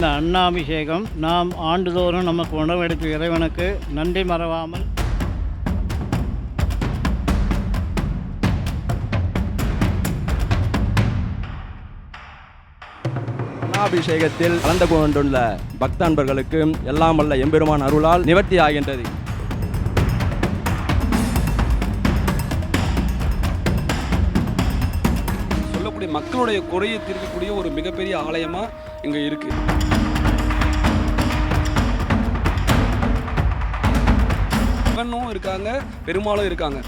இந்த அன்னாபிஷேகம் நாம் ஆண்டுதோறும் நமக்கு உணவெடுக்கும் இறைவனுக்கு நன்றி மறவாமல் அன்னாபிஷேகத்தில் கலந்து கொண்டுள்ள பக்த அன்பர்களுக்கு எல்லாம் வல்ல எம்பெருமான் அருளால் நிவர்த்தி ஆகின்றது. சொல்லக்கூடிய மக்களுடைய குறையை தீர்க்கக்கூடிய ஒரு மிகப்பெரிய ஆலயமா இங்க இருக்கு. சிவனும் இருக்காங்க, பெருமாளும் இருக்காங்க.